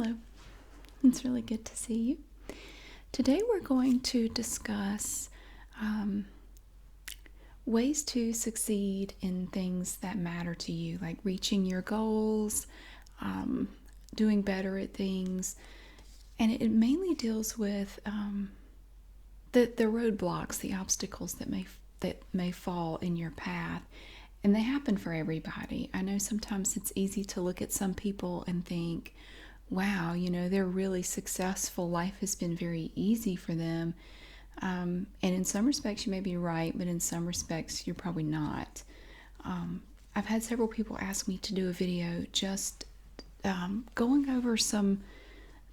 Hello, it's really good to see you. Today we're going to discuss um, ways to succeed in things that matter to you, like reaching your goals, um, doing better at things, and it mainly deals with the roadblocks, the obstacles that may fall in your path. And they happen for everybody. I know sometimes it's easy to look at some people and think, wow, they're really successful. Life has been very easy for them. And in some respects, you may be right, but in some respects, you're probably not. I've had several people ask me to do a video just going over some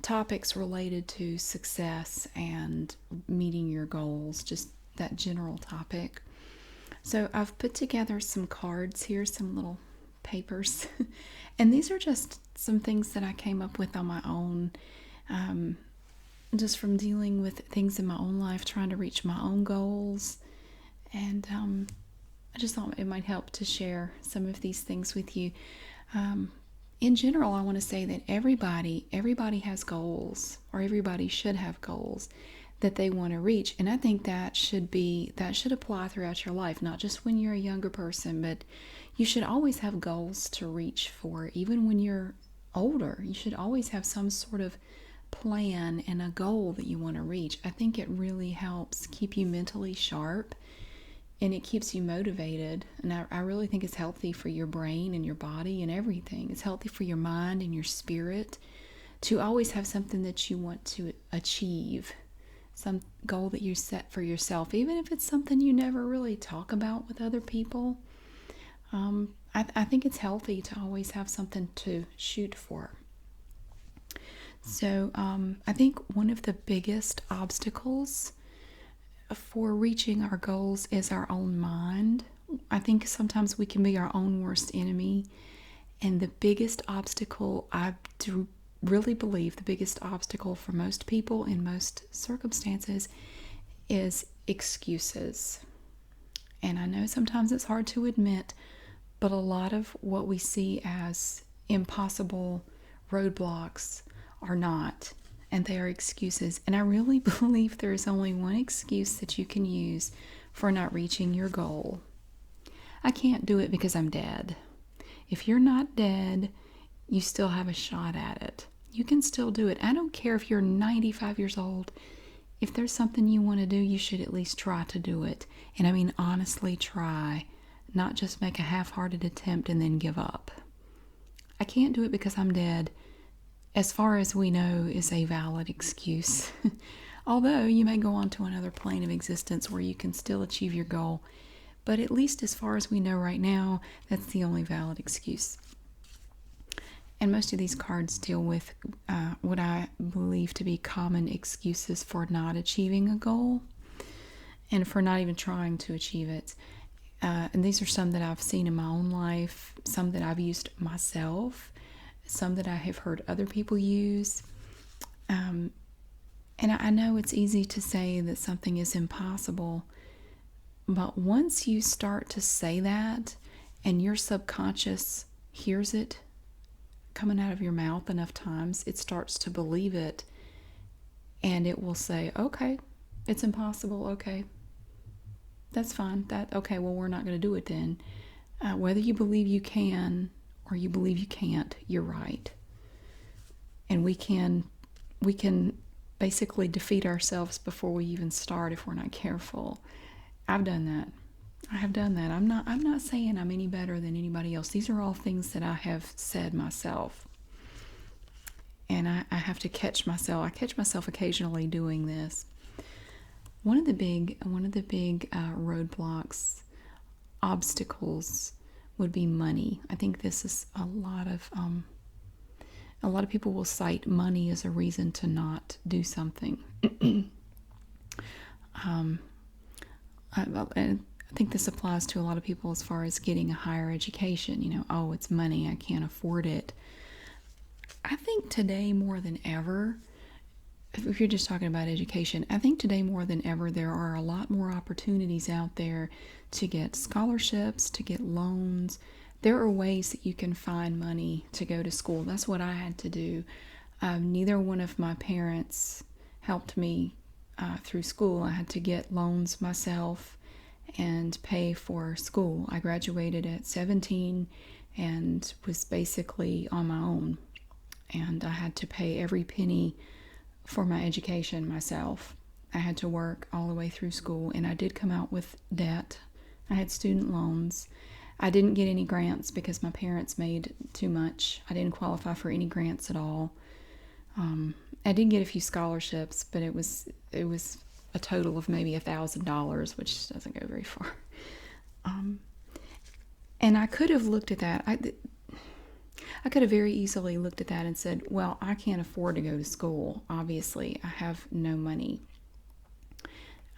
topics related to success and meeting your goals, just that general topic. So I've put together some cards here, some little papers, and these are just some things that I came up with on my own, just from dealing with things in my own life, trying to reach my own goals. And I just thought it might help to share some of these things with you. In general, I want to say that everybody has goals, or everybody should have goals that they want to reach. And I think that should apply throughout your life, not just when you're a younger person, but you should always have goals to reach for. Even when you're older, you should always have some sort of plan and a goal that you want to reach. I think it really helps keep you mentally sharp, and it keeps you motivated. And I really think it's healthy for your brain and your body and everything. It's healthy for your mind and your spirit to always have something that you want to achieve, some goal that you set for yourself, even if it's something you never really talk about with other people. I think it's healthy to always have something to shoot for. So I think one of the biggest obstacles for reaching our goals is our own mind. I think sometimes we can be our own worst enemy. And the biggest obstacle, I do really believe the biggest obstacle for most people in most circumstances is excuses. And I know sometimes it's hard to admit, but a lot of what we see as impossible roadblocks are not, and they are excuses. And I really believe there is only one excuse that you can use for not reaching your goal. I can't do it because I'm dead. If you're not dead, you still have a shot at it. You can still do it. I don't care if you're 95 years old. If there's something you want to do, you should at least try to do it. And I mean, honestly, try. Not just make a half-hearted attempt and then give up. I can't do it because I'm dead, as far as we know, is a valid excuse. Although you may go on to another plane of existence where you can still achieve your goal. But at least as far as we know right now, that's the only valid excuse. And most of these cards deal with what I believe to be common excuses for not achieving a goal and for not even trying to achieve it. And these are some that I've seen in my own life, some that I've used myself, some that I have heard other people use. And I know it's easy to say that something is impossible, but once you start to say that and your subconscious hears it coming out of your mouth enough times, it starts to believe it, and it will say, okay, it's impossible, okay, that's fine, okay, well, we're not going to do it then. Whether you believe you can or you believe you can't, you're right. And we can basically defeat ourselves before we even start if we're not careful. I've done that. I have done that. I'm not saying I'm any better than anybody else. These are all things that I have said myself. And I have to catch myself. I catch myself occasionally doing this. One of the big roadblocks, obstacles, would be money. I think this is a lot of people will cite money as a reason to not do something. I think this applies to a lot of people as far as getting a higher education. Oh, it's money, I can't afford it. I think today more than ever, if you're just talking about education, I think today more than ever there are a lot more opportunities out there to get scholarships, to get loans. There are ways that you can find money to go to school. That's what I had to do. Neither one of my parents helped me through school. I had to get loans myself and pay for school. I graduated at 17 and was basically on my own. And I had to pay every penny for my education myself. I had to work all the way through school, and I did come out with debt. I had student loans. I didn't get any grants because my parents made too much. I didn't qualify for any grants at all. I did get a few scholarships, but it was a total of maybe $1,000, which doesn't go very far. And I could have looked at that. I could have very easily looked at that and said, well, I can't afford to go to school. Obviously, I have no money.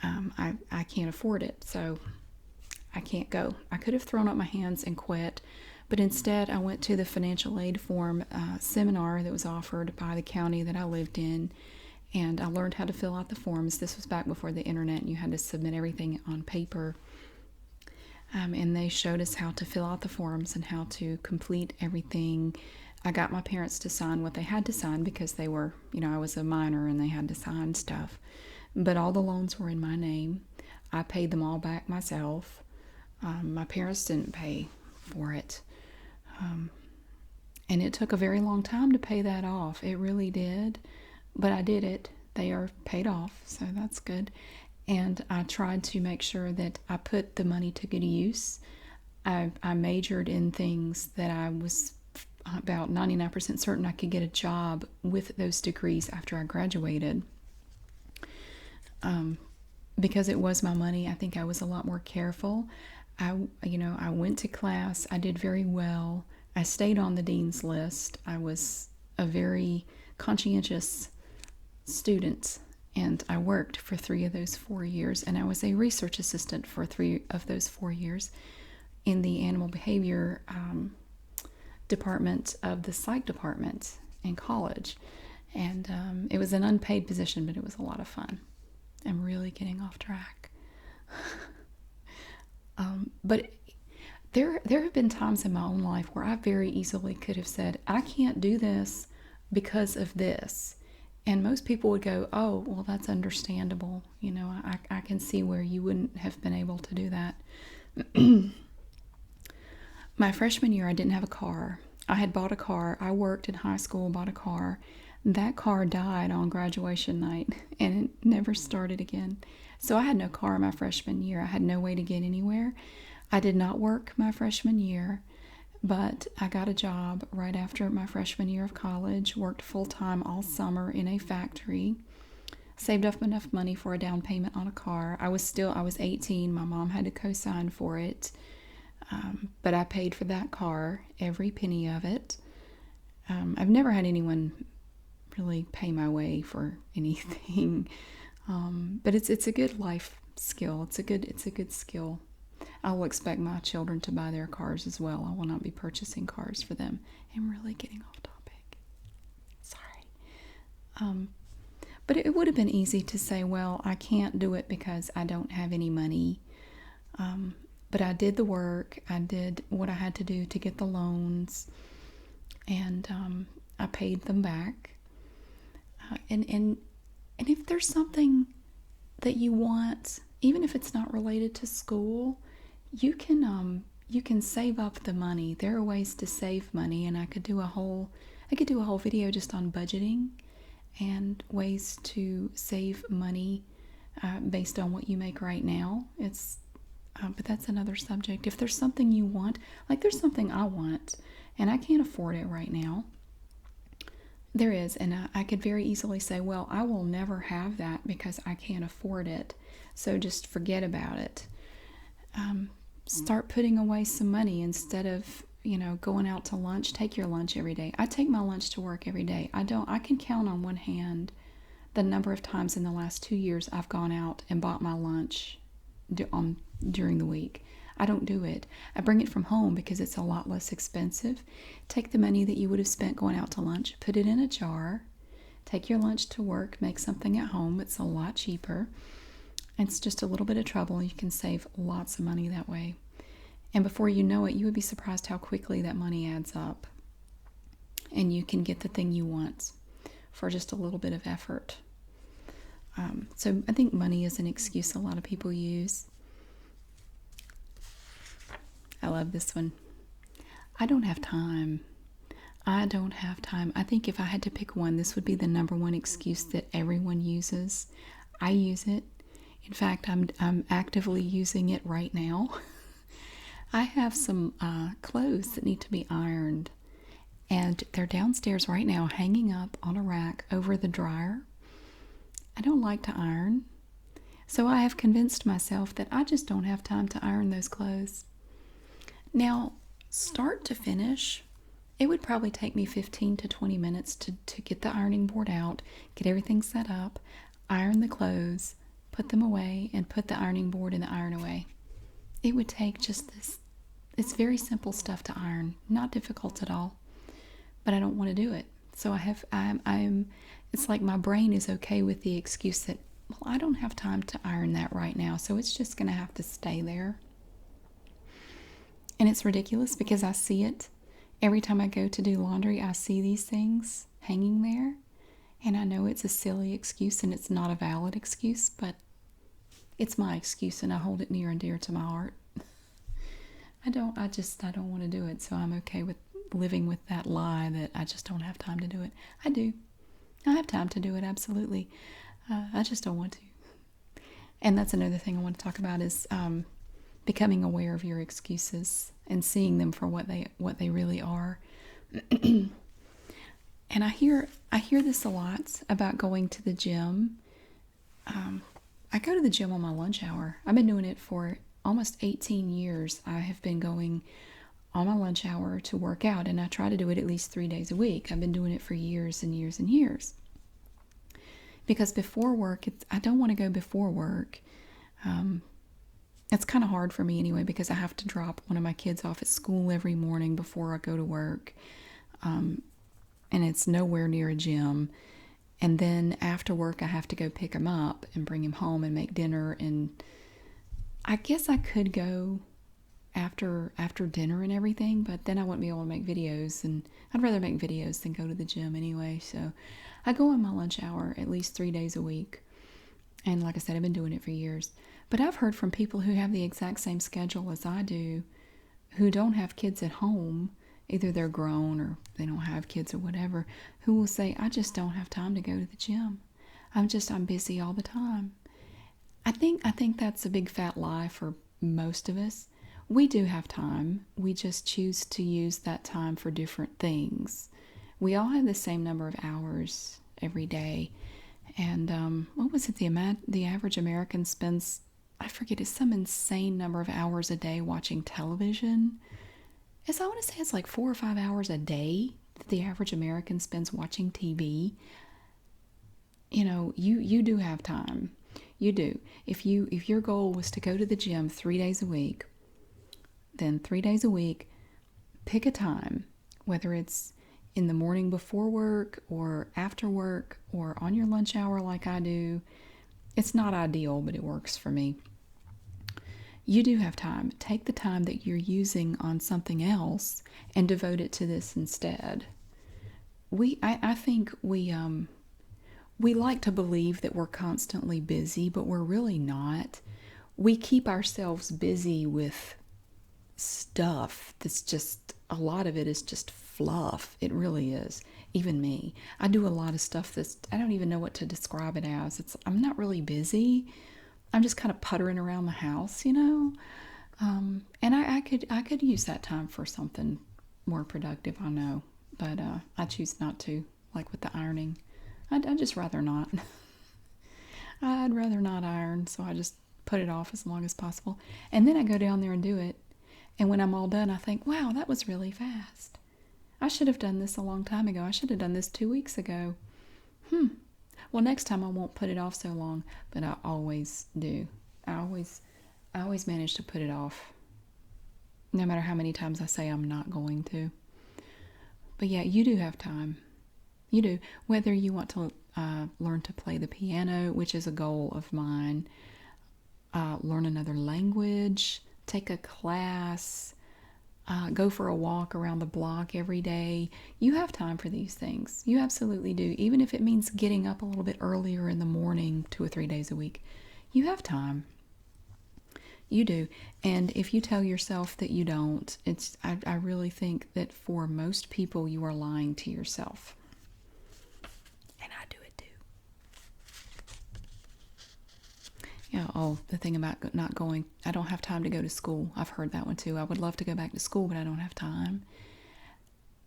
I can't afford it, so I can't go. I could have thrown up my hands and quit, but instead I went to the financial aid form seminar that was offered by the county that I lived in, and I learned how to fill out the forms. This was back before the internet, and you had to submit everything on paper. And they showed us how to fill out the forms and how to complete everything. I got my parents to sign what they had to sign because they were, I was a minor and they had to sign stuff. But all the loans were in my name. I paid them all back myself. My parents didn't pay for it. And it took a very long time to pay that off. It really did. But I did it. They are paid off, so that's good. And I tried to make sure that I put the money to good use. I majored in things that I was about 99% certain I could get a job with those degrees after I graduated. Because it was my money, I think I was a lot more careful. I went to class. I did very well. I stayed on the dean's list. I was a very conscientious student, and I worked for 3 of those 4 years, and I was a research assistant for 3 of those 4 years in the animal behavior department of the psych department in college. And it was an unpaid position, but it was a lot of fun. I'm really getting off track. But there have been times in my own life where I very easily could have said, I can't do this because of this. And most people would go, oh, well, that's understandable. I can see where you wouldn't have been able to do that. My freshman year, I didn't have a car. I had bought a car. I worked in high school, bought a car. That car died on graduation night, and it never started again. So I had no car my freshman year. I had no way to get anywhere. I did not work my freshman year, but I got a job right after my freshman year of college, worked full-time all summer in a factory, saved up enough money for a down payment on a car. I was 18. My mom had to co-sign for it, but I paid for that car, every penny of it. I've never had anyone really pay my way for anything, but it's a good life skill. It's a good skill. I will expect my children to buy their cars as well. I will not be purchasing cars for them. I'm really getting off topic. Sorry. But it would have been easy to say, well, I can't do it because I don't have any money. But I did the work. I did what I had to do to get the loans, and I paid them back. And if there's something that you want, even if it's not related to school, you can save up the money. There are ways to save money, and I could do a whole video just on budgeting and ways to save money based on what you make right now. But that's another subject. If there's something you want, like there's something I want, and I can't afford it right now. There is, and I could very easily say, well, I will never have that because I can't afford it, so just forget about it. Start putting away some money instead of, going out to lunch. Take your lunch every day. I take my lunch to work every day. I can count on one hand the number of times in the last 2 years I've gone out and bought my lunch during the week. I don't do it. I bring it from home because it's a lot less expensive. Take the money that you would have spent going out to lunch, put it in a jar, take your lunch to work, make something at home. It's a lot cheaper. It's just a little bit of trouble. You can save lots of money that way. And before you know it, you would be surprised how quickly that money adds up. And you can get the thing you want. for just a little bit of effort. So I think money is an excuse a lot of people use. I love this one. I don't have time. I don't have time. I think if I had to pick one, this would be the number one excuse that everyone uses. I use it. In fact, I'm actively using it right now. I have some clothes that need to be ironed, and they're downstairs right now hanging up on a rack over the dryer. I don't like to iron, so I have convinced myself that I just don't have time to iron those clothes. Now, start to finish, it would probably take me 15 to 20 minutes to get the ironing board out, get everything set up, iron the clothes, put them away, and put the ironing board in the iron away. It would take just this. It's very simple stuff to iron, not difficult at all, but I don't want to do it. So it's like my brain is okay with the excuse that, well, I don't have time to iron that right now, so it's just going to have to stay there. And it's ridiculous because I see it. Every time I go to do laundry, I see these things hanging there. And I know it's a silly excuse and it's not a valid excuse, but it's my excuse and I hold it near and dear to my heart. I don't want to do it. So I'm okay with living with that lie that I just don't have time to do it. I do. I have time to do it, absolutely. I just don't want to. And that's another thing I want to talk about is becoming aware of your excuses and seeing them for what they really are. And I hear this a lot about going to the gym. I go to the gym on my lunch hour. I've been doing it for almost 18 years. I have been going on my lunch hour to work out, and I try to do it at least 3 days a week. I've been doing it for years and years and years. Because before work, I don't want to go before work. It's kind of hard for me anyway because I have to drop one of my kids off at school every morning before I go to work. And it's nowhere near a gym. And then after work, I have to go pick him up and bring him home and make dinner. And I guess I could go after dinner and everything, but then I wouldn't be able to make videos. And I'd rather make videos than go to the gym anyway. So I go on my lunch hour at least 3 days a week. And like I said, I've been doing it for years. But I've heard from people who have the exact same schedule as I do, who don't have kids at home, either they're grown or they don't have kids or whatever, who will say, I just don't have time to go to the gym. I'm busy all the time. I think that's a big fat lie for most of us. We do have time. We just choose to use that time for different things. We all have the same number of hours every day. And what was it? The average American spends, I forget, it's some insane number of hours a day watching television. I want to say it's like 4 or 5 hours a day that the average American spends watching TV. You know, you do have time. You do. If your goal was to go to the gym 3 days a week, then 3 days a week, pick a time, whether it's in the morning before work or after work or on your lunch hour like I do. It's not ideal, but it works for me. You do have time. Take the time that you're using on something else and devote it to this instead. I think we like to believe that we're constantly busy, but we're really not. We keep ourselves busy with stuff that's just, a lot of it is just fluff. It really is. Even me. I do a lot of stuff I don't even know what to describe it as. I'm not really busy. I'm just kind of puttering around the house, you know. And I could use that time for something more productive, I know. But I choose not to, like with the ironing. I'd just rather not. I'd rather not iron, so I just put it off as long as possible. And then I go down there and do it. And when I'm all done, I think, wow, that was really fast. I should have done this a long time ago. I should have done this 2 weeks ago. Well, next time I won't put it off so long, but I always do. I always manage to put it off, no matter how many times I say I'm not going to. But yeah, you do have time. You do. Whether you want to learn to play the piano, which is a goal of mine, learn another language, take a class, go for a walk around the block every day. You have time for these things. You absolutely do. Even if it means getting up a little bit earlier in the morning 2 or 3 days a week, you have time. You do. And if you tell yourself that you don't, I really think that for most people you are lying to yourself. And I do it too. Yeah, oh, the thing about not going, I don't have time to go to school. I've heard that one too. I would love to go back to school, but I don't have time.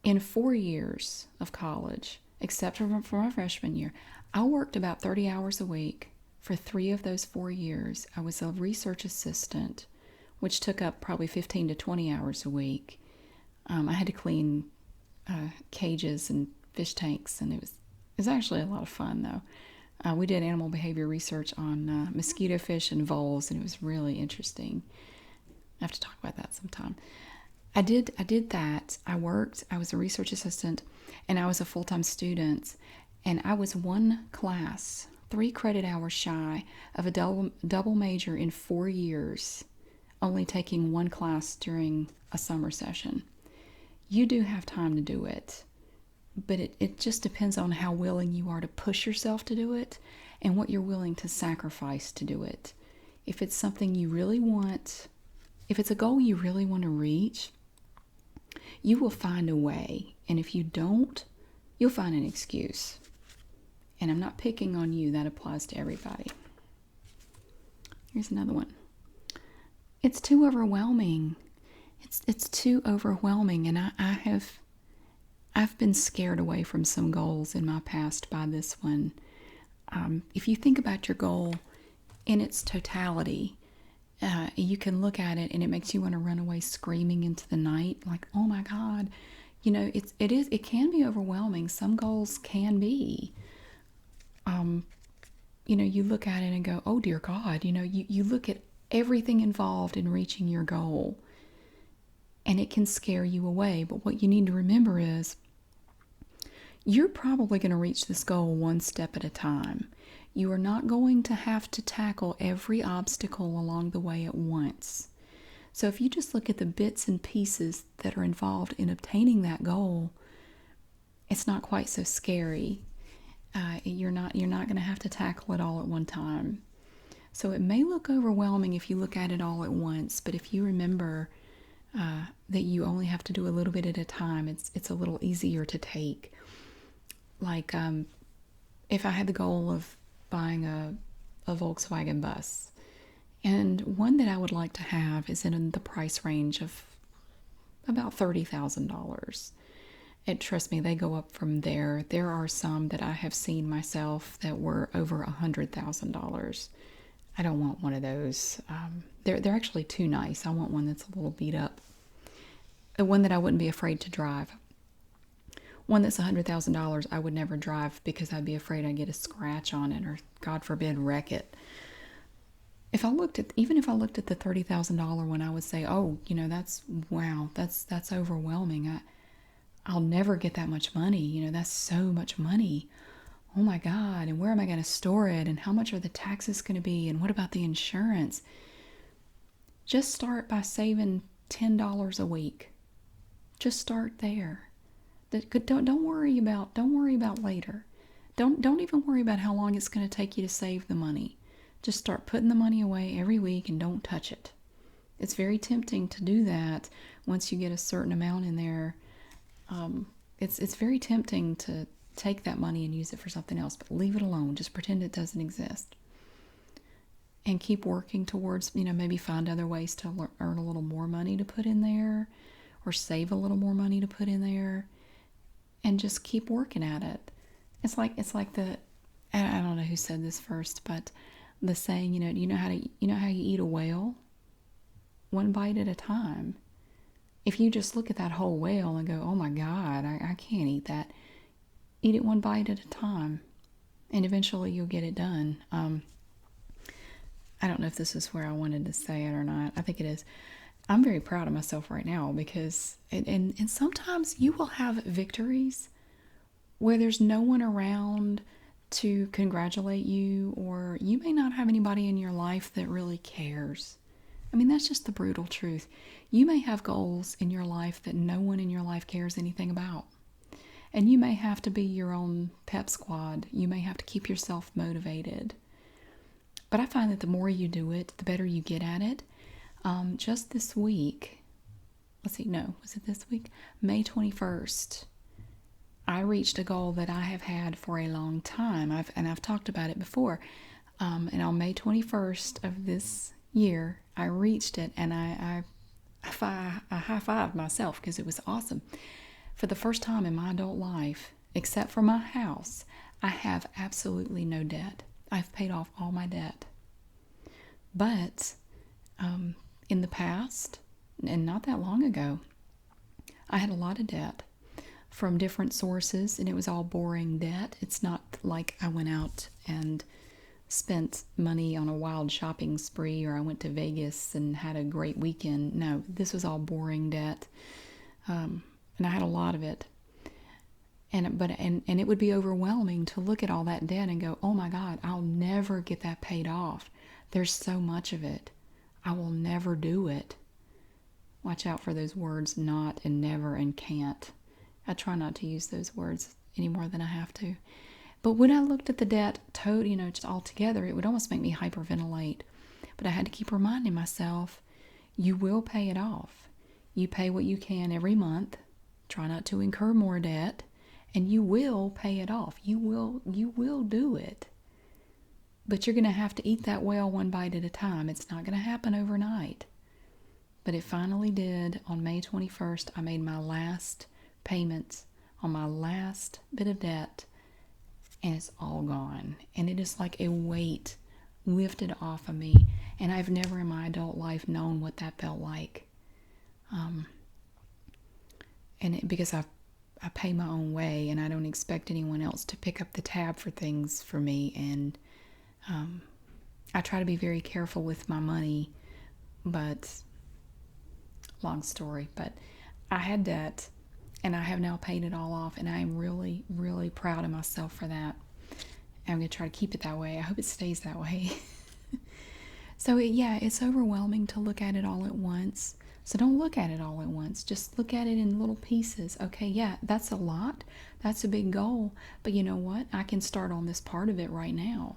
In 4 years of college, except for my freshman year, I worked about 30 hours a week for 3 of those 4 years. I was a research assistant, which took up probably 15 to 20 hours a week. I had to clean cages and fish tanks, and it was actually a lot of fun though. We did animal behavior research on mosquito fish and voles, and it was really interesting. I have to talk about that sometime. I did that. I worked. I was a research assistant, and I was a full-time student, and I was one class, 3 credit hours shy of a double major in 4 years, only taking one class during a summer session. You do have time to do it, but it just depends on how willing you are to push yourself to do it and what you're willing to sacrifice to do it. If it's something you really want, if it's a goal you really want to reach, you will find a way. And if you don't, you'll find an excuse. And I'm not picking on you, that applies to everybody. Here's another one. It's too overwhelming. It's too overwhelming, and I've been scared away from some goals in my past by this one. If you think about your goal in its totality, you can look at it and it makes you want to run away screaming into the night, like, oh my God. It can be overwhelming. Some goals can be. You look at it and go, oh dear God, you look at everything involved in reaching your goal, and it can scare you away. But what you need to remember is you're probably going to reach this goal one step at a time. You are not going to have to tackle every obstacle along the way at once. So if you just look at the bits and pieces that are involved in obtaining that goal, it's not quite so scary. You're not going to have to tackle it all at one time. So it may look overwhelming if you look at it all at once, but if you remember that you only have to do a little bit at a time, it's a little easier to take. Like if I had the goal of buying a Volkswagen bus, and one that I would like to have is in the price range of about $30,000. And trust me, they go up from there. There are some that I have seen myself that were over $100,000. I don't want one of those. They're actually too nice. I want one that's a little beat up. One that I wouldn't be afraid to drive. One that's $100,000 I would never drive because I'd be afraid I'd get a scratch on it or, God forbid, wreck it. Even if I looked at the $30,000 one, I would say, oh, that's overwhelming. I'll never get that much money. That's so much money. Oh my God, and where am I going to store it? And how much are the taxes going to be? And what about the insurance? Just start by saving $10 a week. Just start there. Don't worry about later. Don't even worry about how long it's going to take you to save the money. Just start putting the money away every week and don't touch it. It's very tempting to do that once you get a certain amount in there. It's very tempting to take that money and use it for something else, but leave it alone. Just pretend it doesn't exist. And keep working towards, maybe find other ways to earn a little more money to put in there, or save a little more money to put in there, and just keep working at it. It's like I don't know who said this first, but the saying, you know how you eat a whale? One bite at a time. If you just look at that whole whale and go, oh my God, I can't eat that. Eat it one bite at a time, and eventually you'll get it done. I don't know if this is where I wanted to say it or not. I think it is. I'm very proud of myself right now because, and sometimes you will have victories where there's no one around to congratulate you, or you may not have anybody in your life that really cares. I mean, that's just the brutal truth. You may have goals in your life that no one in your life cares anything about. And you may have to be your own pep squad. You may have to keep yourself motivated. But I find that the more you do it, the better you get at it. Just this week, let's see, no, was it this week? May 21st, I reached a goal that I have had for a long time. I've talked about it before. And on May 21st of this year, I reached it, and I high-fived myself because it was awesome. For the first time in my adult life, except for my house, I have absolutely no debt. I've paid off all my debt. But in the past, and not that long ago, I had a lot of debt from different sources, and it was all boring debt. It's not like I went out and spent money on a wild shopping spree, or I went to Vegas and had a great weekend. No, this was all boring debt. And I had a lot of it. And it would be overwhelming to look at all that debt and go, oh my God, I'll never get that paid off. There's so much of it. I will never do it. Watch out for those words, not and never and can't. I try not to use those words any more than I have to. But when I looked at the debt, just all together, it would almost make me hyperventilate. But I had to keep reminding myself, you will pay it off. You pay what you can every month. Try not to incur more debt, and you will pay it off. You will do it. But you're going to have to eat that whale one bite at a time. It's not going to happen overnight. But it finally did. On May 21st, I made my last payments on my last bit of debt, and it's all gone. And it is like a weight lifted off of me, and I've never in my adult life known what that felt like. Because I pay my own way, and I don't expect anyone else to pick up the tab for things for me, and I try to be very careful with my money, but long story, but I had debt, and I have now paid it all off, and I am really, really proud of myself for that. And I'm going to try to keep it that way. I hope it stays that way. So, it's overwhelming to look at it all at once. So don't look at it all at once. Just look at it in little pieces. Okay, yeah, that's a lot. That's a big goal. But you know what? I can start on this part of it right now.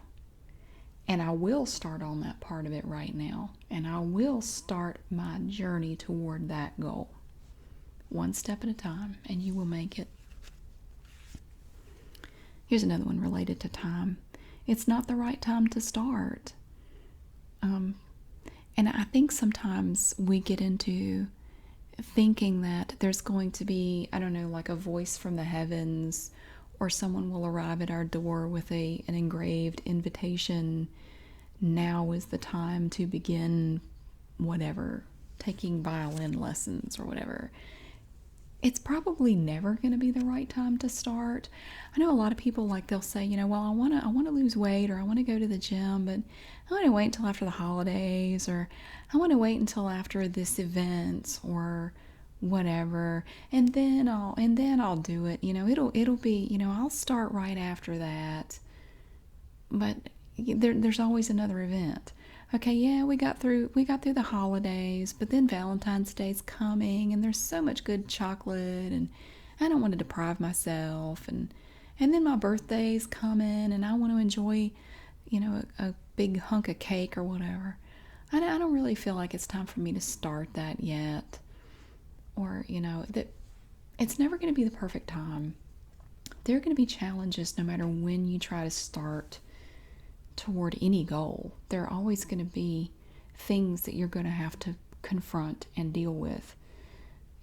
And I will start on that part of it right now. And I will start my journey toward that goal. One step at a time, and you will make it. Here's another one related to time. It's not the right time to start. And I think sometimes we get into thinking that there's going to be, I don't know, like a voice from the heavens, or someone will arrive at our door with an engraved invitation. Now is the time to begin whatever, taking violin lessons or whatever. It's probably never going to be the right time to start. I know a lot of people, like, they'll say, well, I want to lose weight, or I want to go to the gym, but I want to wait until after the holidays, or I want to wait until after this event or whatever, and then I'll do it. It'll be, I'll start right after that. But there's always another event. Okay, yeah, we got through the holidays, but then Valentine's Day's coming, and there's so much good chocolate, and I don't want to deprive myself, and then my birthday's coming, and I want to enjoy, a big hunk of cake or whatever. I don't really feel like it's time for me to start that yet, or that it's never going to be the perfect time. There are going to be challenges no matter when you try to start toward any goal. There are always going to be things that you're going to have to confront and deal with.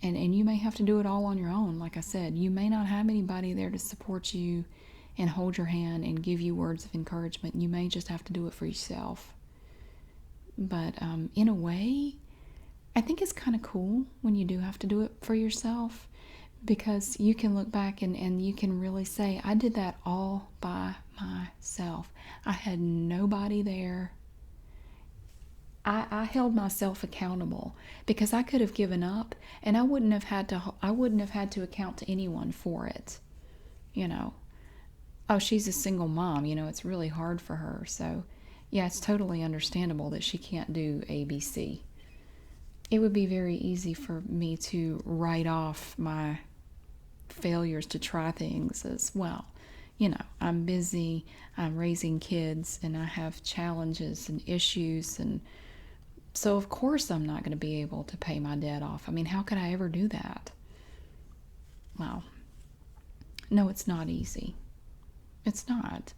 And you may have to do it all on your own. Like I said, you may not have anybody there to support you and hold your hand and give you words of encouragement. You may just have to do it for yourself. But in a way, I think it's kind of cool when you do have to do it for yourself, because you can look back and you can really say, I did that all by myself. I had nobody there. I held myself accountable, because I could have given up, and I wouldn't have had to account to anyone for it. Oh, she's a single mom, it's really hard for her. So, yeah, it's totally understandable that she can't do ABC. it would be very easy for me to write off my failures to try things as well. I'm busy, I'm raising kids, and I have challenges and issues, and so of course I'm not going to be able to pay my debt off. I mean, how could I ever do that? Well, no, it's not easy. It's not.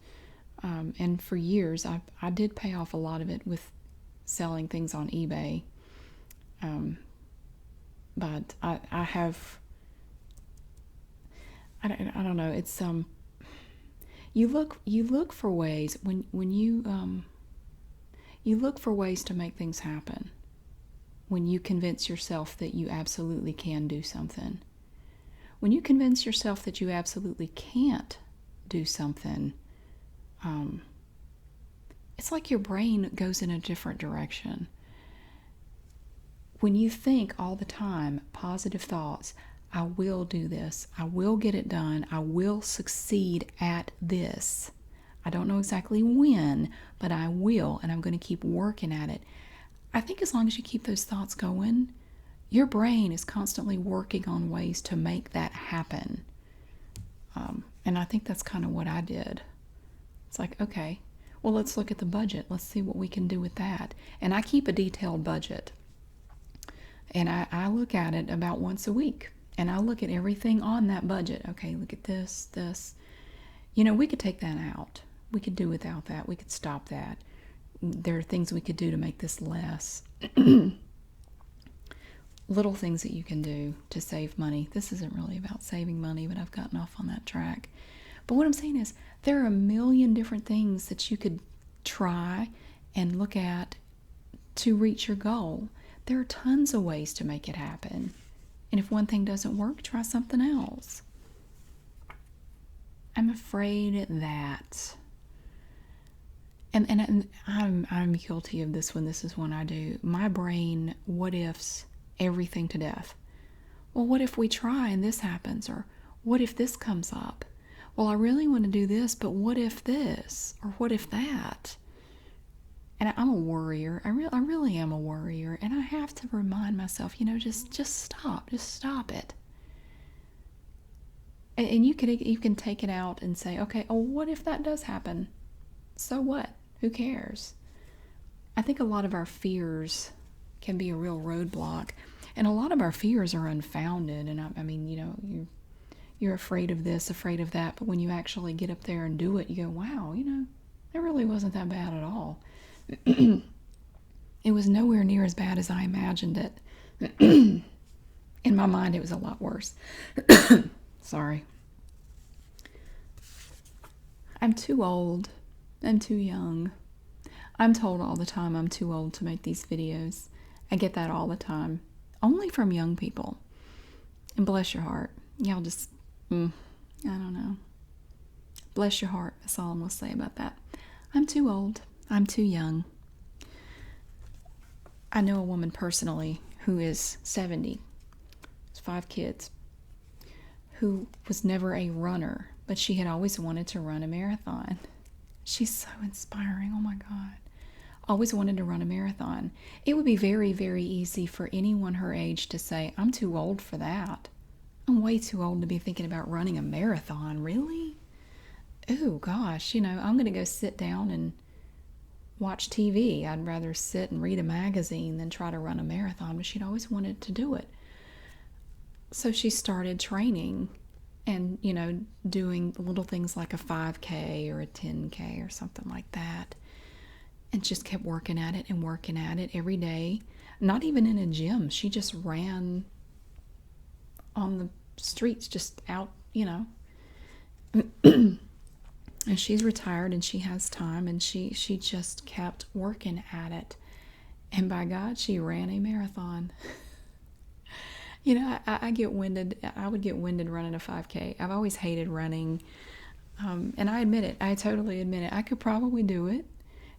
And for years, I did pay off a lot of it with selling things on eBay. Um, but I have, I don't know, it's, you look for ways when you look for ways to make things happen when you convince yourself that you absolutely can do something. When you convince yourself that you absolutely can't do something, it's like your brain goes in a different direction. When you think all the time positive thoughts, I will do this, I will get it done, I will succeed at this. I don't know exactly when, but I will, and I'm going to keep working at it. I think as long as you keep those thoughts going, your brain is constantly working on ways to make that happen. And I think that's kind of what I did. It's like, okay, well, let's look at the budget. Let's see what we can do with that. And I keep a detailed budget. And I look at it about once a week. And I look at everything on that budget. Okay, look at this. We could take that out. We could do without that. We could stop that. There are things we could do to make this less. Little things that you can do to save money. This isn't really about saving money, but I've gotten off on that track. But what I'm saying is there are a million different things that you could try and look at to reach your goal. There are tons of ways to make it happen. And if one thing doesn't work, try something else. I'm afraid that, and I'm guilty of this when this is one I do. My brain what ifs everything to death. Well, what if we try and this happens? Or what if this comes up? Well, I really want to do this, but what if this? Or what if that? And I'm a worrier. I really am a worrier. And I have to remind myself, just stop. Just stop it. And you can take it out and say, okay, oh, what if that does happen? So what? Who cares? I think a lot of our fears can be a real roadblock. And a lot of our fears are unfounded. And I mean, you're afraid of this, afraid of that. But when you actually get up there and do it, you go, wow, it really wasn't that bad at all. It was nowhere near as bad as I imagined it. In my mind, it was a lot worse. Sorry. I'm too old. I'm too young. I'm told all the time I'm too old to make these videos. I get that all the time. Only from young people. And bless your heart. Y'all just, I don't know. Bless your heart. That's all I'm going to say about that. I'm too old. I'm too young. I know a woman personally who is 70. Has 5 kids. Who was never a runner, but she had always wanted to run a marathon. She's so inspiring. Oh my God. Always wanted to run a marathon. It would be very, very easy for anyone her age to say, I'm too old for that. I'm way too old to be thinking about running a marathon. Really? Oh gosh, I'm going to go sit down and watch TV. I'd rather sit and read a magazine than try to run a marathon, but she'd always wanted to do it. So she started training and, doing little things like a 5K or a 10K or something like that. And just kept working at it every day. Not even in a gym. She just ran on the streets, just out, And she's retired and she has time and she just kept working at it. And by God, she ran a marathon. I get winded. I would get winded running a 5K. I've always hated running. And I admit it. I totally admit it. I could probably do it.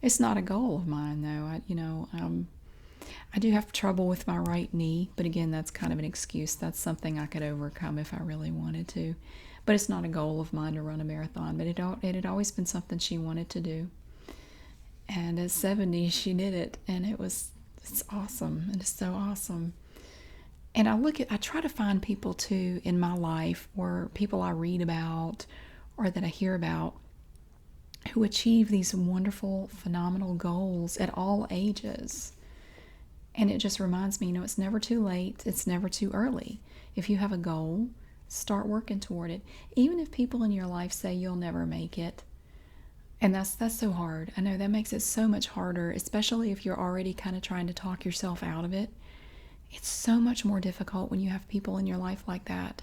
It's not a goal of mine, though. I do have trouble with my right knee. But again, that's kind of an excuse. That's something I could overcome if I really wanted to. But it's not a goal of mine to run a marathon. But it had always been something she wanted to do. And at 70, she did it. And it was It's awesome. It is so awesome. And I try to find people too in my life, or people I read about or that I hear about, who achieve these wonderful, phenomenal goals at all ages. And it just reminds me, it's never too late, it's never too early. If you have a goal, start working toward it. Even if people in your life say you'll never make it, and that's so hard. I know that makes it so much harder, especially if you're already kind of trying to talk yourself out of it. It's so much more difficult when you have people in your life like that.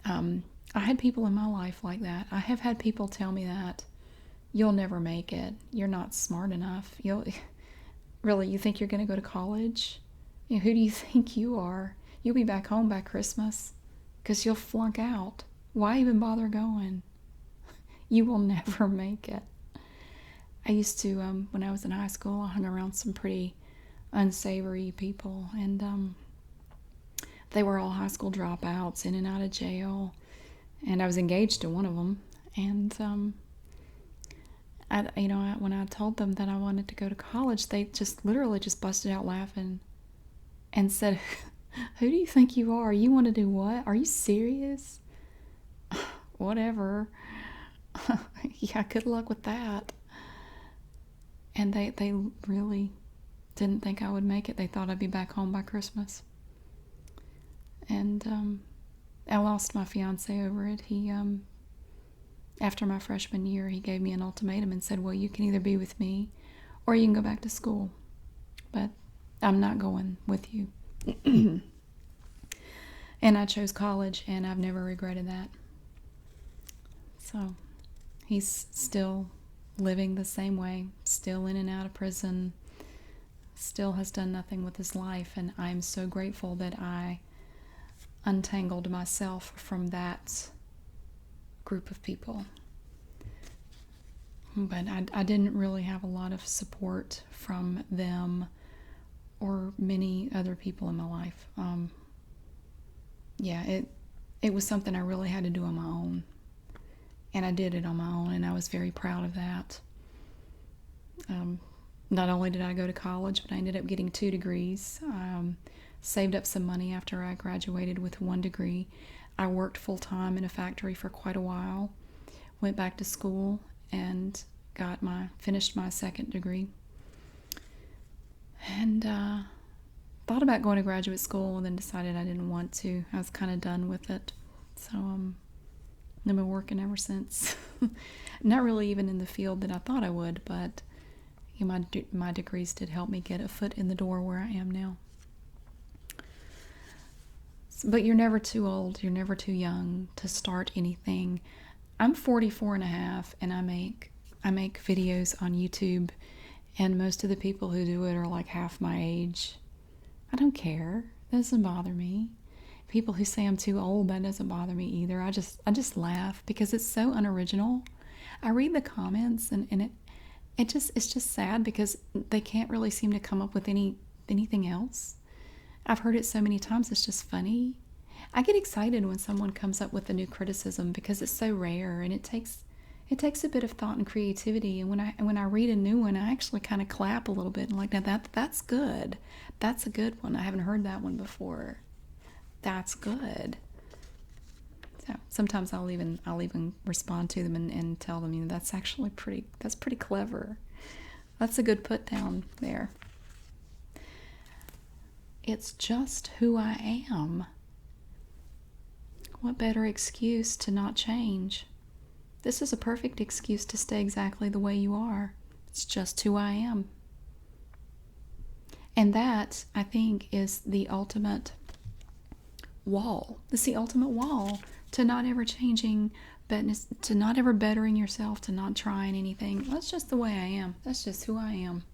I had people in my life like that. I have had people tell me that you'll never make it. You're not smart enough. Really, you think you're going to go to college? Who do you think you are? You'll be back home by Christmas because you'll flunk out. Why even bother going? You will never make it. I used to, when I was in high school, I hung around some pretty unsavory people, and they were all high school dropouts, in and out of jail, and I was engaged to one of them, and when I told them that I wanted to go to college, they just literally just busted out laughing and said, "Who do you think you are? You want to do what? Are you serious?" Whatever. Yeah, good luck with that. And they really didn't think I would make it. They thought I'd be back home by Christmas. And I lost my fiance over it. He after my freshman year, he gave me an ultimatum and said, "Well, you can either be with me or you can go back to school. But I'm not going with you." And I chose college, and I've never regretted that. So he's still living the same way, still in and out of prison, still has done nothing with his life, and I'm so grateful that I untangled myself from that group of people. But I didn't really have a lot of support from them or many other people in my life. It was something I really had to do on my own. And I did it on my own, and I was very proud of that. Not only did I go to college, but I ended up getting 2 degrees. Saved up some money after I graduated with 1 degree. I worked full-time in a factory for quite a while. Went back to school and finished my 2nd degree. And thought about going to graduate school, and then decided I didn't want to. I was kind of done with it. So I've been working ever since. Not really even in the field that I thought I would, but my degrees did help me get a foot in the door where I am now. But you're never too old, you're never too young to start anything. I'm 44 and a half, and I make videos on YouTube, and most of the people who do it are like half my age. I don't care. It doesn't bother me. People who say I'm too old, that doesn't bother me either. I just laugh because it's so unoriginal. I read the comments, and it's just sad because they can't really seem to come up with anything else. I've heard it so many times, it's just funny. I get excited when someone comes up with a new criticism because it's so rare, and it takes a bit of thought and creativity. And when I read a new one, I actually kind of clap a little bit and like, now that's good. That's a good one. I haven't heard that one before. That's good. So sometimes I'll even respond to them and tell them, that's actually that's pretty clever. That's a good put down there. It's just who I am. What better excuse to not change? This is a perfect excuse to stay exactly the way you are. It's just who I am. And that, I think, is the ultimate wall. It's the ultimate wall to not ever changing, to not ever bettering yourself, to not trying anything. That's just the way I am. That's just who I am.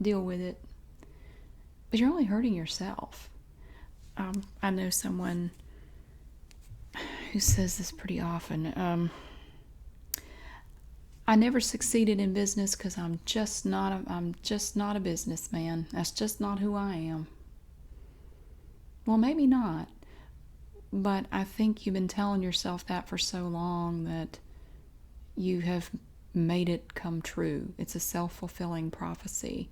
Deal with it. But you're only hurting yourself. I know someone who says this pretty often. I never succeeded in business because I'm just not a businessman. That's just not who I am. Well, maybe not. But I think you've been telling yourself that for so long that you have made it come true. It's a self-fulfilling prophecy.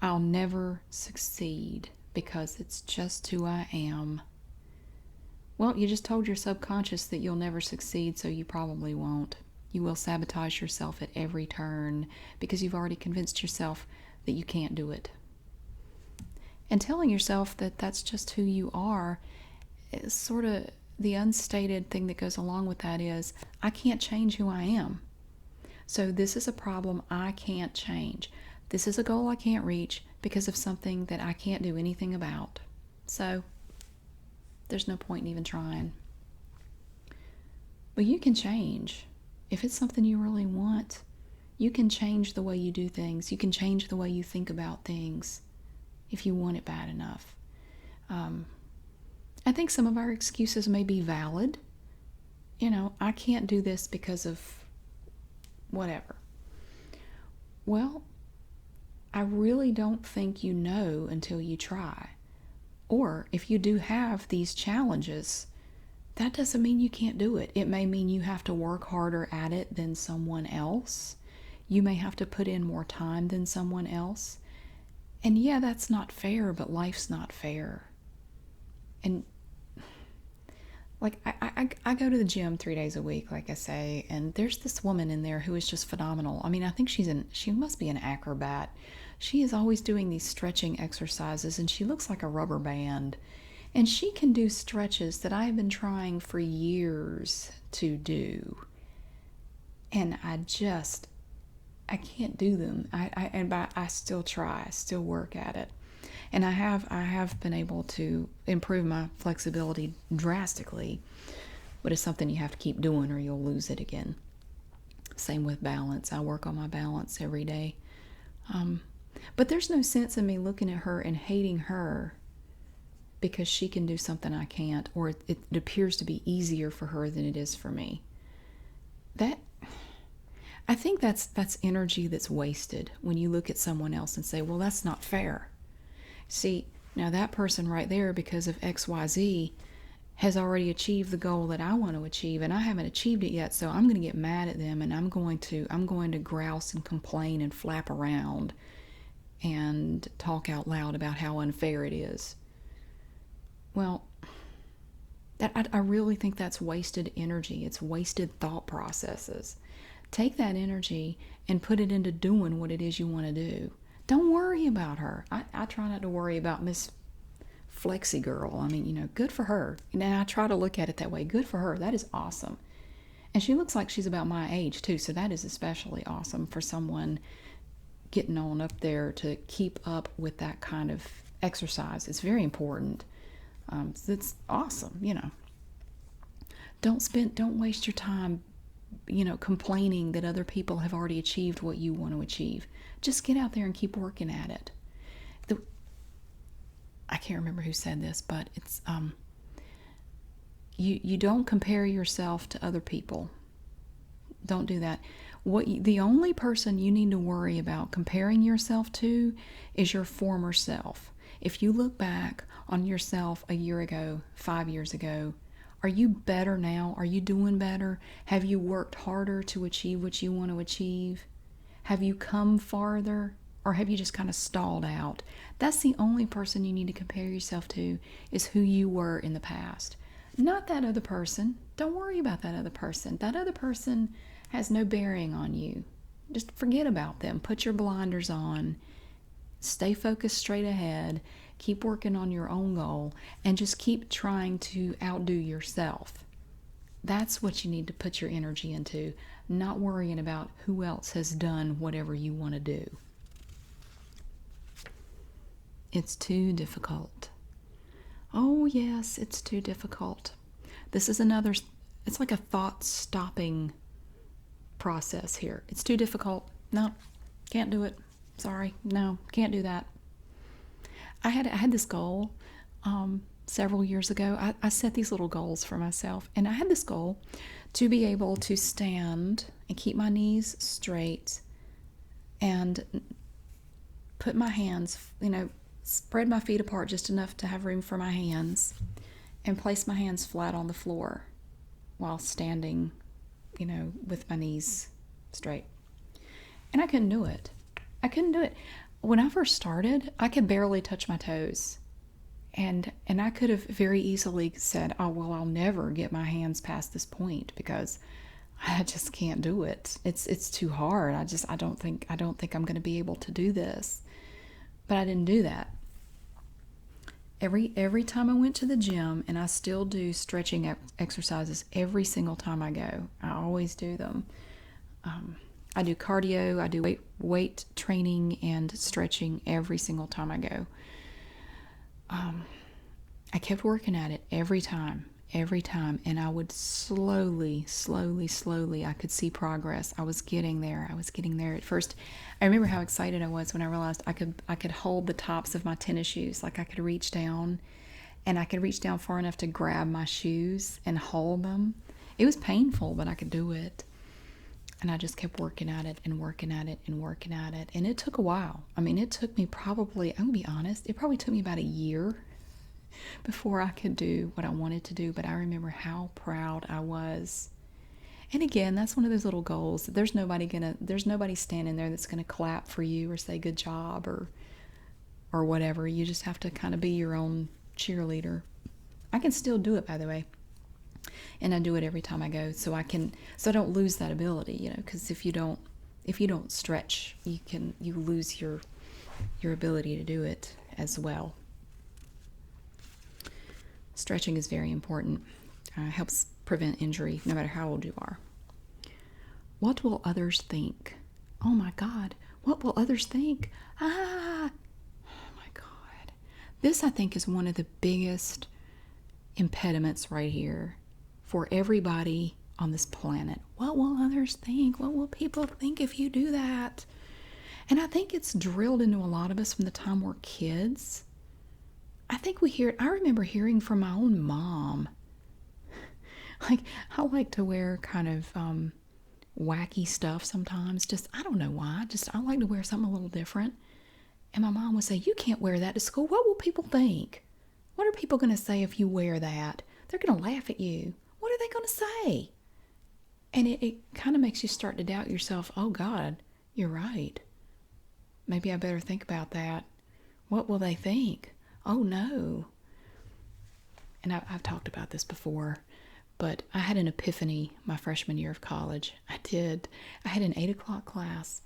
I'll never succeed because it's just who I am. Well, you just told your subconscious that you'll never succeed, so you probably won't. You will sabotage yourself at every turn because you've already convinced yourself that you can't do it. And telling yourself that that's just who you are is sort of the unstated thing that goes along with that is, I can't change who I am. So this is a problem I can't change. This is a goal I can't reach because of something that I can't do anything about. So there's no point in even trying. But you can change. If it's something you really want, you can change the way you do things. You can change the way you think about things if you want it bad enough. I think some of our excuses may be valid. I can't do this because of whatever. Well, I really don't think you know until you try. Or if you do have these challenges, that doesn't mean you can't do it. It may mean you have to work harder at it than someone else. You may have to put in more time than someone else. And yeah, that's not fair, but life's not fair. And like I go to the gym 3 days a week, like I say, and there's this woman in there who is just phenomenal. I mean, I think she must be an acrobat. She is always doing these stretching exercises, and she looks like a rubber band. And she can do stretches that I have been trying for years to do. And I can't do them. I still try, I still work at it. And I have been able to improve my flexibility drastically, but it's something you have to keep doing or you'll lose it again. Same with balance. I work on my balance every day. But there's no sense in me looking at her and hating her because she can do something I can't, or it appears to be easier for her than it is for me. I think that's energy that's wasted when you look at someone else and say, well, that's not fair. See, now that person right there, because of XYZ, has already achieved the goal that I want to achieve, and I haven't achieved it yet, so I'm going to get mad at them, and I'm going to grouse and complain and flap around and talk out loud about how unfair it is. Well, I really think that's wasted energy. It's wasted thought processes. Take that energy and put it into doing what it is you want to do. Don't worry about her. I try not to worry about Miss Flexi Girl. I mean, good for her. And I try to look at it that way. Good for her. That is awesome. And she looks like she's about my age, too. So that is especially awesome for someone getting on up there to keep up with that kind of exercise. It's very important. It's awesome, Don't waste your time, complaining that other people have already achieved what you want to achieve. Just get out there and keep working at it. I can't remember who said this, but it's you don't compare yourself to other people. Don't do that. The only person you need to worry about comparing yourself to is your former self. If you look back on yourself a year ago, 5 years ago, are you better now? Are you doing better? Have you worked harder to achieve what you want to achieve? Have you come farther? Or have you just kind of stalled out? That's the only person you need to compare yourself to, is who you were in the past. Not that other person. Don't worry about that other person. That other person has no bearing on you. Just forget about them. Put your blinders on. Stay focused straight ahead. Keep working on your own goal, and just keep trying to outdo yourself. That's what you need to put your energy into, not worrying about who else has done whatever you want to do. It's too difficult. Oh, yes, it's too difficult. This is it's like a thought stopping process here. It's too difficult. No, can't do it. Sorry. No, can't do that. I had this goal several years ago. I set these little goals for myself, and I had this goal to be able to stand and keep my knees straight and put my hands, spread my feet apart just enough to have room for my hands, and place my hands flat on the floor while standing, with my knees straight. And I couldn't do it. when I first started, I could barely touch my toes. And I could have very easily said, "Oh, well, I'll never get my hands past this point because I just can't do it. It's too hard. I don't think I'm going to be able to do this." But I didn't do that. Every time I went to the gym, and I still do stretching exercises every single time I go. I always do them. I do cardio, I do weight training and stretching every single time I go. I kept working at it every time, and I would slowly, I could see progress. I was getting there. At first, I remember how excited I was when I realized I could hold the tops of my tennis shoes. Like I could reach down, and I could reach down far enough to grab my shoes and hold them. It was painful, but I could do it. And I just kept working at it and working at it and working at it. And it took a while. I mean, it took me probably, I'm going to be honest, it probably took me about a year before I could do what I wanted to do. But I remember how proud I was. And again, that's one of those little goals. There's nobody standing there that's gonna clap for you or say good job or whatever. You just have to kind of be your own cheerleader. I can still do it, by the way. And I do it every time I go, so I don't lose that ability, because if you don't stretch, you lose your ability to do it as well. Stretching is very important. Helps prevent injury no matter how old you are. What will others think? Oh my God, what will others think? Oh my God. This, I think, is one of the biggest impediments right here for everybody on this planet. What will others think? What will people think if you do that? And I think it's drilled into a lot of us from the time we're kids. I think we hear it. I remember hearing from my own mom. Like, I like to wear kind of wacky stuff sometimes. Just, I don't know why. Just, I like to wear something a little different. And my mom would say, "You can't wear that to school. What will people think? What are people going to say if you wear that? They're going to laugh at you. What are they going to say?" And it kind of makes you start to doubt yourself. Oh, God, you're right. Maybe I better think about that. What will they think? Oh, no. And I've talked about this before, but I had an epiphany my freshman year of college. I did. I had an 8 o'clock class,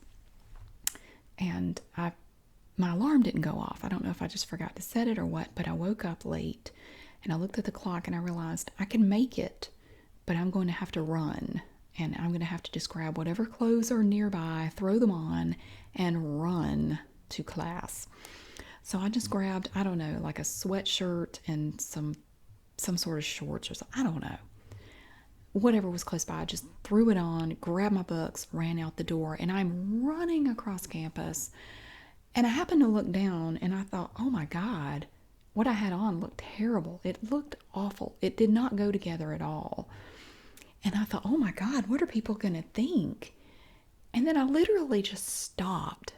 and my alarm didn't go off. I don't know if I just forgot to set it or what, but I woke up late, and I looked at the clock, and I realized I can make it, but I'm going to have to run, and I'm going to have to just grab whatever clothes are nearby, throw them on, and run to class. So I just grabbed, I don't know, like a sweatshirt and some sort of shorts or something. I don't know. Whatever was close by, I just threw it on, grabbed my books, ran out the door, and I'm running across campus. And I happened to look down, and I thought, oh my God, what I had on looked terrible. It looked awful. It did not go together at all. And I thought, oh my God, what are people going to think? And then I literally just stopped.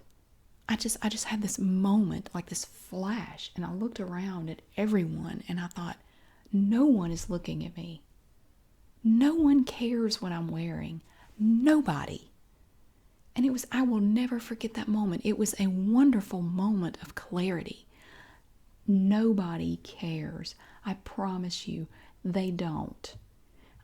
I just had this moment, like this flash, and I looked around at everyone, and I thought, no one is looking at me. No one cares what I'm wearing. Nobody. And I will never forget that moment. It was a wonderful moment of clarity. Nobody cares. I promise you, they don't.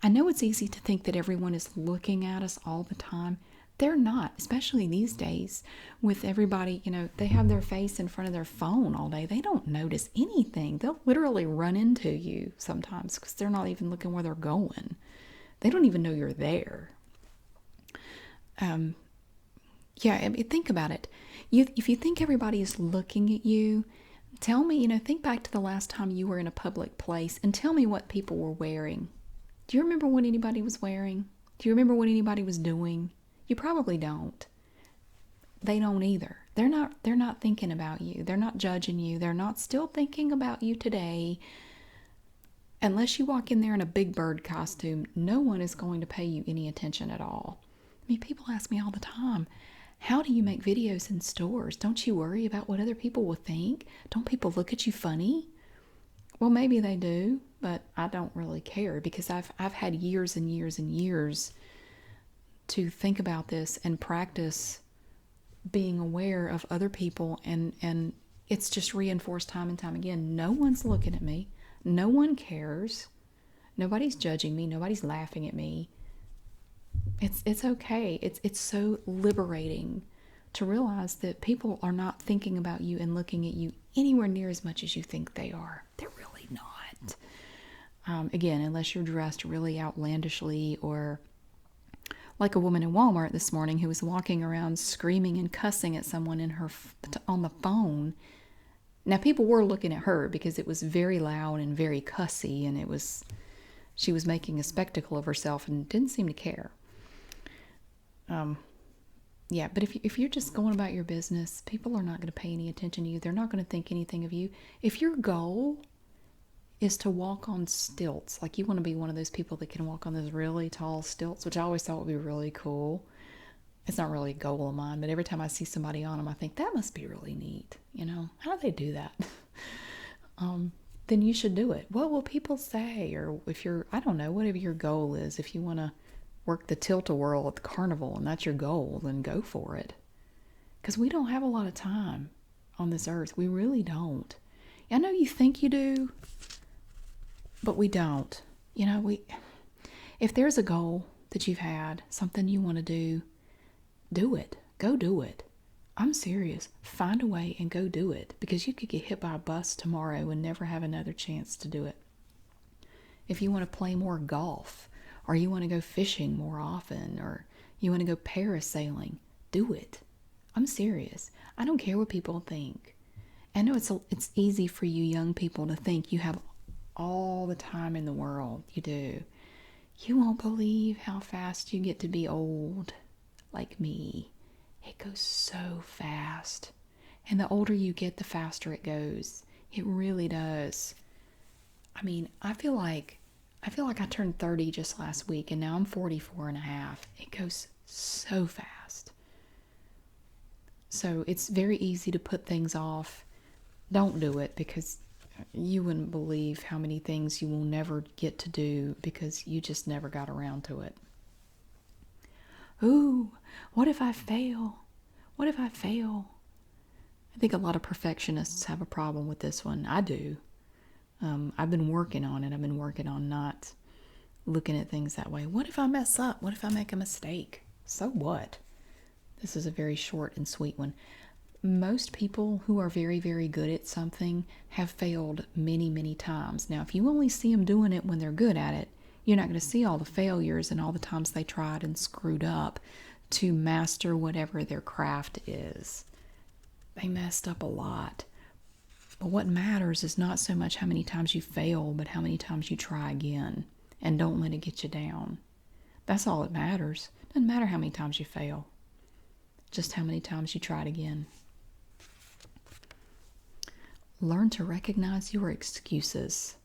I know it's easy to think that everyone is looking at us all the time. They're not, especially these days with everybody, they have their face in front of their phone all day. They don't notice anything. They'll literally run into you sometimes because they're not even looking where they're going. They don't even know you're there. Yeah, I mean, think about it. If you think everybody is looking at you, tell me, think back to the last time you were in a public place and tell me what people were wearing. Do you remember what anybody was wearing? Do you remember what anybody was doing? You probably don't. They don't either. They're not thinking about you. They're not judging you. They're not still thinking about you today. Unless you walk in there in a Big Bird costume, no one is going to pay you any attention at all. I mean, people ask me all the time, how do you make videos in stores? Don't you worry about what other people will think? Don't people look at you funny? Well, maybe they do, but I don't really care because I've had years and years and years to think about this and practice being aware of other people, and it's just reinforced time and time again. No one's looking at me. No one cares. Nobody's judging me. Nobody's laughing at me. It's okay. It's so liberating to realize that people are not thinking about you and looking at you anywhere near as much as you think they are. They're really not. Again, unless you're dressed really outlandishly, or like a woman in Walmart this morning who was walking around screaming and cussing at someone on the phone. Now, people were looking at her because it was very loud and very cussy, and she was making a spectacle of herself and didn't seem to care. Yeah, but if you're just going about your business, people are not going to pay any attention to you. They're not going to think anything of you. If your goal is to walk on stilts, like you want to be one of those people that can walk on those really tall stilts, which I always thought would be really cool. It's not really a goal of mine, but every time I see somebody on them, I think that must be really neat. How do they do that? Then you should do it. What will people say? Or if I don't know, whatever your goal is, if you want to work the tilt-a-whirl at the carnival and that's your goal, then go for it. Because we don't have a lot of time on this earth. We really don't. I know you think you do, but we don't. If there's a goal that you've had, something you want to do it. Go do it. I'm serious. Find a way and go do it, because you could get hit by a bus tomorrow and never have another chance to do it. If you want to play more golf, or you want to go fishing more often, or you want to go parasailing, do it. I'm serious. I don't care what people think. I know it's easy for you young people to think you have all the time in the world. You do. You won't believe how fast you get to be old, like me. It goes so fast. And the older you get, the faster it goes. It really does. I mean, I feel like I turned 30 just last week, and now I'm 44 and a half. It goes so fast. So it's very easy to put things off. Don't do it, because you wouldn't believe how many things you will never get to do because you just never got around to it. Ooh, what if I fail? What if I fail? I think a lot of perfectionists have a problem with this one. I do. I've been working on it. I've been working on not looking at things that way. What if I mess up? What if I make a mistake? So what? This is a very short and sweet one. Most people who are very, very good at something have failed many, many times. Now, if you only see them doing it when they're good at it, you're not going to see all the failures and all the times they tried and screwed up to master whatever their craft is. They messed up a lot. But what matters is not so much how many times you fail, but how many times you try again, and don't let it get you down. That's all that matters. Doesn't matter how many times you fail, just how many times you try it again. Learn to recognize your excuses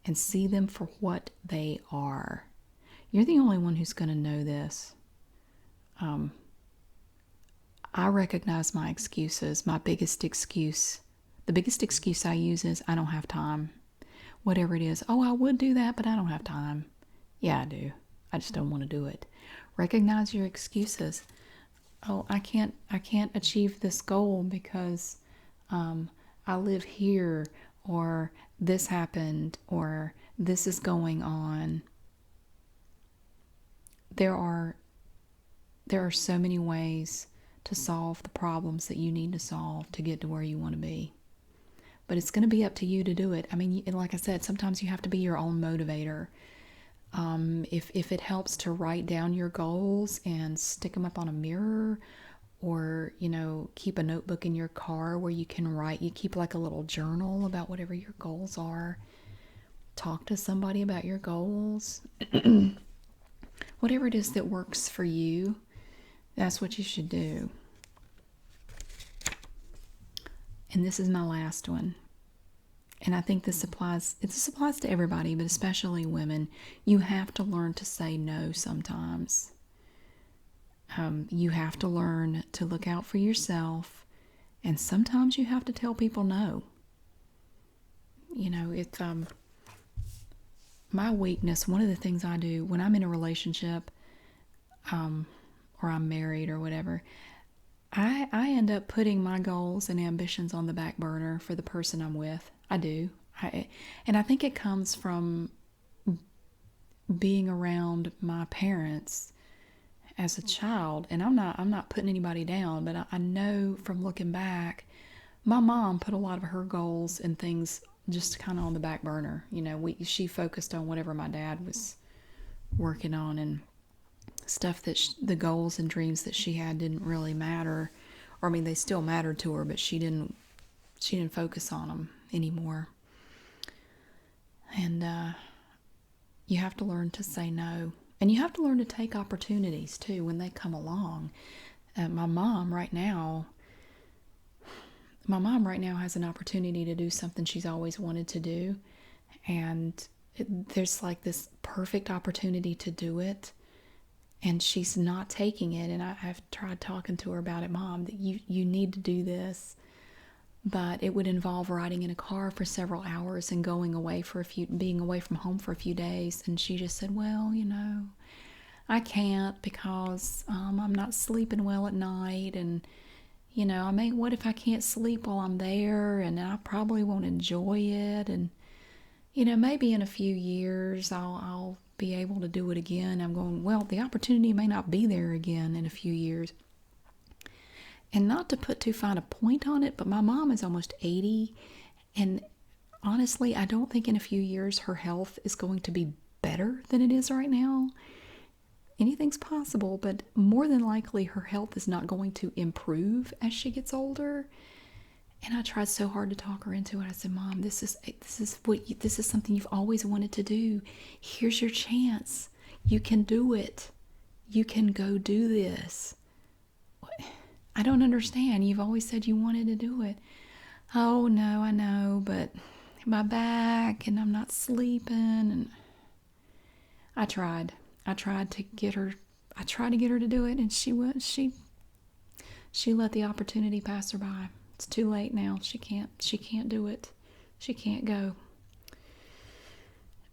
and see them for what they are. You're the only one who's going to know this. I recognize my excuses. My biggest excuse, the biggest excuse I use is I don't have time. Whatever it is. Oh, I would do that, but I don't have time. Yeah, I do. I just don't want to do it. Recognize your excuses. Oh, I can't achieve this goal because I live here, or this happened, or this is going on. There are so many ways to solve the problems that you need to solve to get to where you want to be. But it's going to be up to you to do it. I mean, like I said, sometimes you have to be your own motivator. If it helps to write down your goals and stick them up on a mirror, or, keep a notebook in your car where you can write, you keep like a little journal about whatever your goals are. Talk to somebody about your goals. Whatever it is that works for you, that's what you should do. And this is my last one. And I think this applies to everybody, but especially women. You have to learn to say no sometimes. You have to learn to look out for yourself, and sometimes you have to tell people no. It's my weakness. One of the things I do when I'm in a relationship, or I'm married or whatever, I end up putting my goals and ambitions on the back burner for the person I'm with. I do. And I think it comes from being around my parents as a child. And I'm not putting anybody down, but I know from looking back, my mom put a lot of her goals and things just kind of on the back burner. She focused on whatever my dad was working on, and stuff that the goals and dreams that she had didn't really matter. Or I mean, they still mattered to her, but she didn't focus on them anymore. And you have to learn to say no, and you have to learn to take opportunities too when they come along. My mom right now has an opportunity to do something she's always wanted to do, and there's like this perfect opportunity to do it, and she's not taking it. And I've tried talking to her about it. Mom, that you need to do this, but it would involve riding in a car for several hours and being away from home for a few days. And she just said, well, I can't because I'm not sleeping well at night, and what if I can't sleep while I'm there, and I probably won't enjoy it, and maybe in a few years I'll be able to do it again. I'm going, well, the opportunity may not be there again in a few years. And not to put too fine a point on it, but my mom is almost 80, and honestly, I don't think in a few years her health is going to be better than it is right now. Anything's possible, but more than likely her health is not going to improve as she gets older. And I tried so hard to talk her into it. I said, Mom, this is something you've always wanted to do. Here's your chance. You can do it. You can go do this. I don't understand. You've always said you wanted to do it. Oh, no, I know, but my back, and I'm not sleeping. And I tried to get her to do it, and she let the opportunity pass her by. It's too late now. She can't do it. She can't go.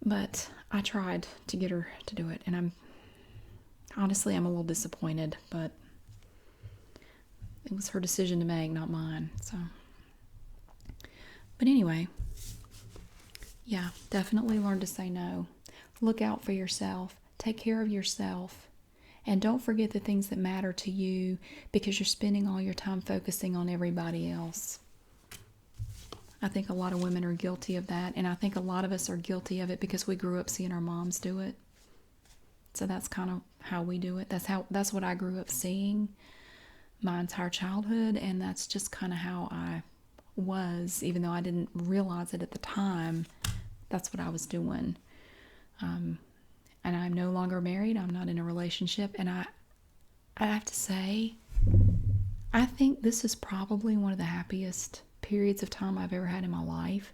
But I tried to get her to do it, and I'm a little disappointed, but it was her decision to make, not mine. So, but anyway, yeah, definitely learn to say no. Look out for yourself. Take care of yourself. And don't forget the things that matter to you, because you're spending all your time focusing on everybody else. I think a lot of women are guilty of that, and I think a lot of us are guilty of it because we grew up seeing our moms do it. So that's kind of how we do it. That's what I grew up seeing my entire childhood, and that's just kind of how I was, even though I didn't realize it at the time. That's what I was doing. And I'm no longer married. I'm not in a relationship, and I have to say, I think this is probably one of the happiest periods of time I've ever had in my life.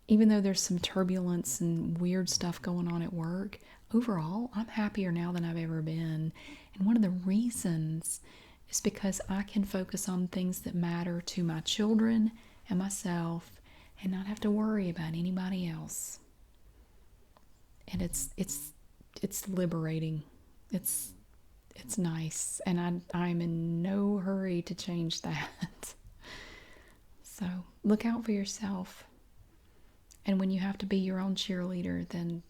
Even though there's some turbulence and weird stuff going on at work, overall, I'm happier now than I've ever been. And one of the reasons is because I can focus on things that matter to my children and myself, and not have to worry about anybody else. And it's liberating. It's nice, and I'm in no hurry to change that. So look out for yourself. And when you have to be your own cheerleader, then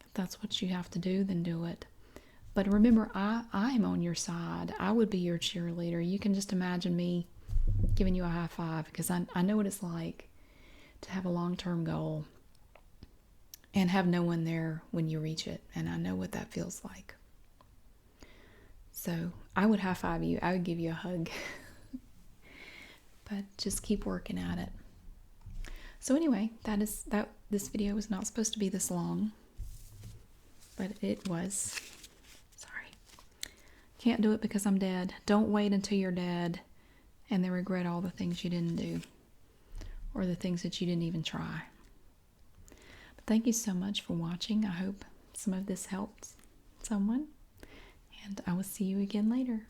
if that's what you have to do, then do it. But remember, I'm on your side. I would be your cheerleader. You can just imagine me giving you a high five, because I know what it's like to have a long-term goal and have no one there when you reach it. And I know what that feels like. So I would high five you. I would give you a hug. But just keep working at it. So anyway, this video was not supposed to be this long, but it was. Sorry. Can't do it because I'm dead. Don't wait until you're dead and then regret all the things you didn't do, or the things that you didn't even try. But thank you so much for watching. I hope some of this helped someone, and I will see you again later.